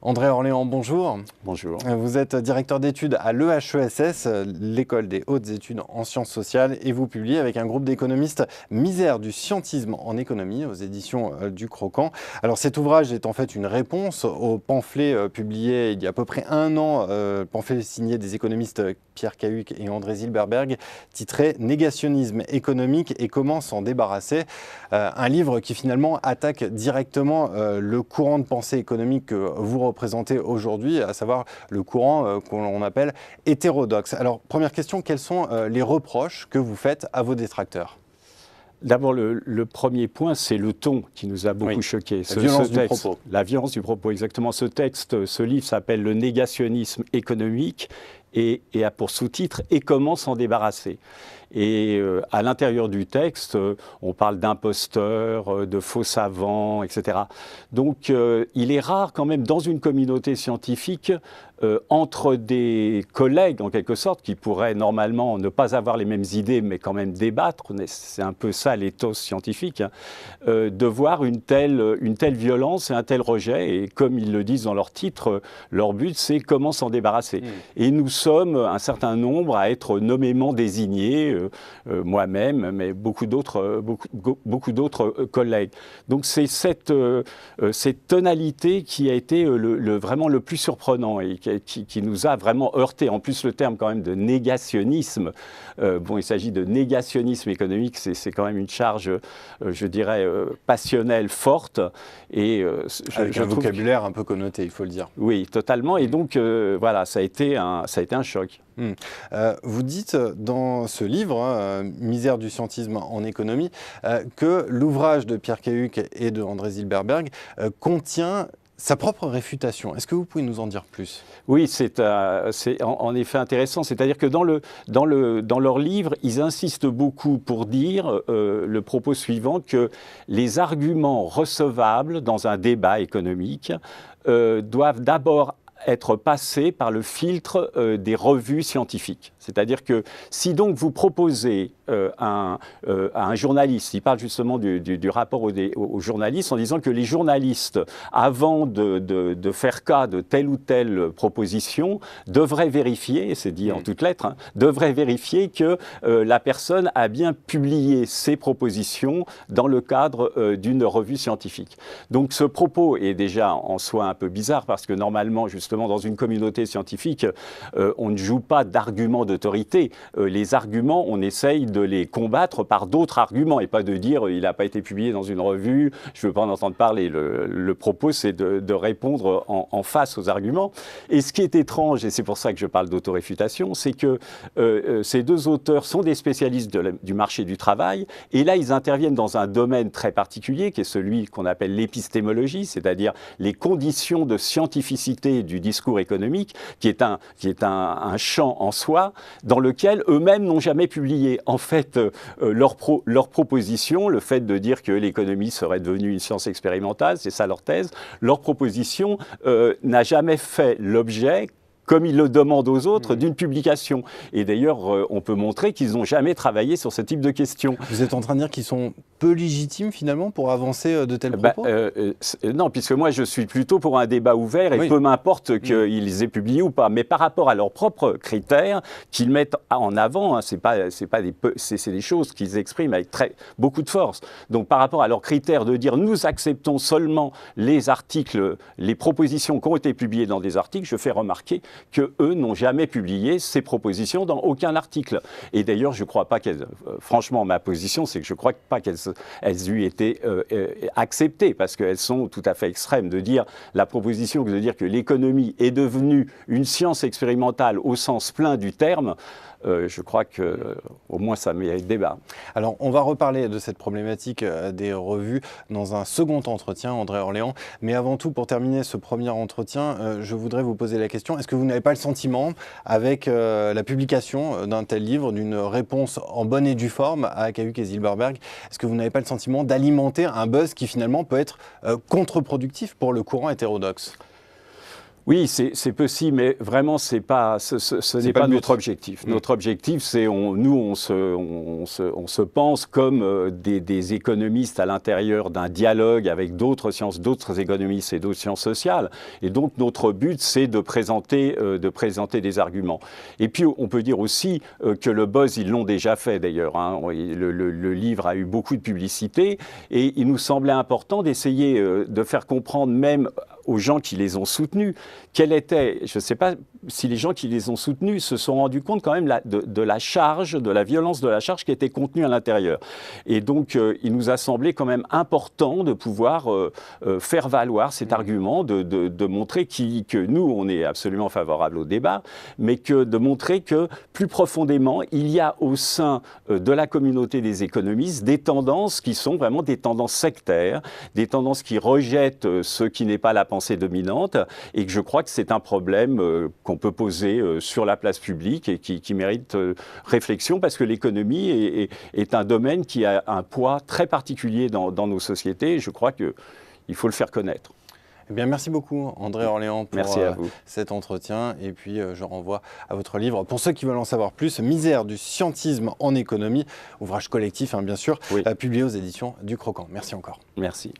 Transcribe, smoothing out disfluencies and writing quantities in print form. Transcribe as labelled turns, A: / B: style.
A: André Orléans, bonjour.
B: Bonjour.
A: Vous êtes directeur d'études à l'EHESS, l'École des hautes études en sciences sociales, et vous publiez avec un groupe d'économistes Misère du scientisme en économie aux éditions du Croquant. Alors cet ouvrage est en fait une réponse au pamphlet publié il y a à peu près un an, pamphlet signé des économistes Pierre Cahuc et André Zilberberg, titré « Négationnisme économique et comment s'en débarrasser ». Un livre qui finalement attaque directement le courant de pensée économique que vous représentez aujourd'hui, à savoir le courant qu'on appelle hétérodoxe. Alors, première question, quels sont les reproches que vous faites à vos détracteurs ?
B: D'abord, le premier point, c'est le ton qui nous a beaucoup choqué.
A: La violence du propos.
B: La violence du propos, exactement. Ce livre s'appelle « Le négationnisme économique » et a pour sous-titre « Et comment s'en débarrasser ». Et à l'intérieur du texte, on parle d'imposteurs, de faux savants, etc. Donc, il est rare quand même dans une communauté scientifique, entre des collègues en quelque sorte, qui pourraient normalement ne pas avoir les mêmes idées, mais quand même débattre, c'est un peu ça l'éthos scientifique, hein, de voir une telle violence et un tel rejet. Et comme ils le disent dans leur titre, leur but c'est comment s'en débarrasser. Et nous sommes un certain nombre à être nommément désignés, moi-même, mais beaucoup d'autres collègues. Donc c'est cette tonalité qui a été vraiment le plus surprenant et qui nous a vraiment heurté. En plus, le terme quand même de négationnisme, il s'agit de négationnisme économique, c'est quand même une charge, je dirais, passionnelle forte. Et
A: avec un vocabulaire un peu connoté, il faut le dire.
B: Oui, totalement. Et donc, voilà, ça a été un choc.
A: Vous dites dans ce livre, Misère du scientisme en économie, que l'ouvrage de Pierre Cahuc et de André Zilberberg contient sa propre réfutation. Est-ce que vous pouvez nous en dire plus ?
B: Oui, c'est en effet intéressant. C'est-à-dire que dans leur livre, ils insistent beaucoup pour dire le propos suivant, que les arguments recevables dans un débat économique doivent d'abord être passés par le filtre des revues scientifiques. C'est-à-dire que si donc vous proposez à un journaliste, il parle justement du rapport aux journalistes en disant que les journalistes, avant de faire cas de telle ou telle proposition, devraient vérifier, c'est dit en toutes lettres, hein, devraient vérifier que la personne a bien publié ses propositions dans le cadre d'une revue scientifique. Donc ce propos est déjà en soi un peu bizarre parce que normalement, justement, dans une communauté scientifique, on ne joue pas d'arguments d'autorité. Les arguments, on essaye de les combattre par d'autres arguments et pas de dire il n'a pas été publié dans une revue, je ne veux pas en entendre parler. Le propos, c'est de répondre en face aux arguments. Et ce qui est étrange, et c'est pour ça que je parle d'autoréfutation, c'est que ces deux auteurs sont des spécialistes du marché du travail, et là, ils interviennent dans un domaine très particulier, qui est celui qu'on appelle l'épistémologie, c'est-à-dire les conditions de scientificité du discours économique, qui est un champ en soi, dans lequel eux-mêmes n'ont jamais publié. En fait, leur proposition, le fait de dire que l'économie serait devenue une science expérimentale, c'est ça leur thèse, leur proposition n'a jamais fait l'objet, comme ils le demandent aux autres, d'une publication. Et d'ailleurs, on peut montrer qu'ils n'ont jamais travaillé sur ce type de questions.
A: Vous êtes en train de dire qu'ils sont peu légitimes, finalement, pour avancer de tels propos ?
B: Non, puisque moi, je suis plutôt pour un débat ouvert, et peu m'importe qu'ils aient publié ou pas. Mais par rapport à leurs propres critères qu'ils mettent en avant, hein, c'est des choses qu'ils expriment avec beaucoup de force. Donc, par rapport à leurs critères de dire « nous acceptons seulement les articles, les propositions qui ont été publiées dans des articles », je fais remarquer qu'eux n'ont jamais publié ces propositions dans aucun article. Et d'ailleurs, je ne crois pas qu'elles... franchement, ma position, c'est que je ne crois pas qu'elles aient été acceptées, parce qu'elles sont tout à fait extrêmes. De dire la proposition, de dire que l'économie est devenue une science expérimentale au sens plein du terme, je crois qu'au moins ça mérite débat.
A: Alors, on va reparler de cette problématique des revues dans un second entretien, André Orléans. Mais avant tout, pour terminer ce premier entretien, je voudrais vous poser la question, est-ce que vous n'avez pas le sentiment, avec la publication d'un tel livre, d'une réponse en bonne et due forme à Cahuc et Zilberberg, est-ce que vous n'avez pas le sentiment d'alimenter un buzz qui finalement peut être contre-productif pour le courant hétérodoxe ?
B: Oui, c'est possible, mais vraiment, ce n'est pas notre objectif. Notre objectif, c'est on se pense comme des économistes à l'intérieur d'un dialogue avec d'autres sciences, d'autres économistes et d'autres sciences sociales. Et donc, notre but, c'est de présenter des arguments. Et puis, on peut dire aussi que le buzz, ils l'ont déjà fait d'ailleurs. Hein. Le livre a eu beaucoup de publicité et il nous semblait important d'essayer de faire comprendre même aux gens qui les ont soutenus, quelle était, je ne sais pas si les gens qui les ont soutenus se sont rendus compte quand même de la charge, de la violence de la charge qui était contenue à l'intérieur. Et donc, il nous a semblé quand même important de pouvoir faire valoir cet argument, de montrer que nous, on est absolument favorable au débat, mais de montrer que plus profondément, il y a au sein de la communauté des économistes des tendances qui sont vraiment des tendances sectaires, des tendances qui rejettent ce qui n'est pas la pensée dominante, et que je crois que c'est un problème qu'on peut poser sur la place publique et qui mérite réflexion, parce que l'économie est un domaine qui a un poids très particulier dans nos sociétés, et je crois qu'il faut le faire connaître.
A: Eh bien, merci beaucoup, André Orléans, pour cet entretien. Et puis, je renvoie à votre livre. Pour ceux qui veulent en savoir plus, Misère du scientisme en économie, ouvrage collectif, hein, bien sûr, publié aux éditions du Croquant. Merci encore.
B: Merci.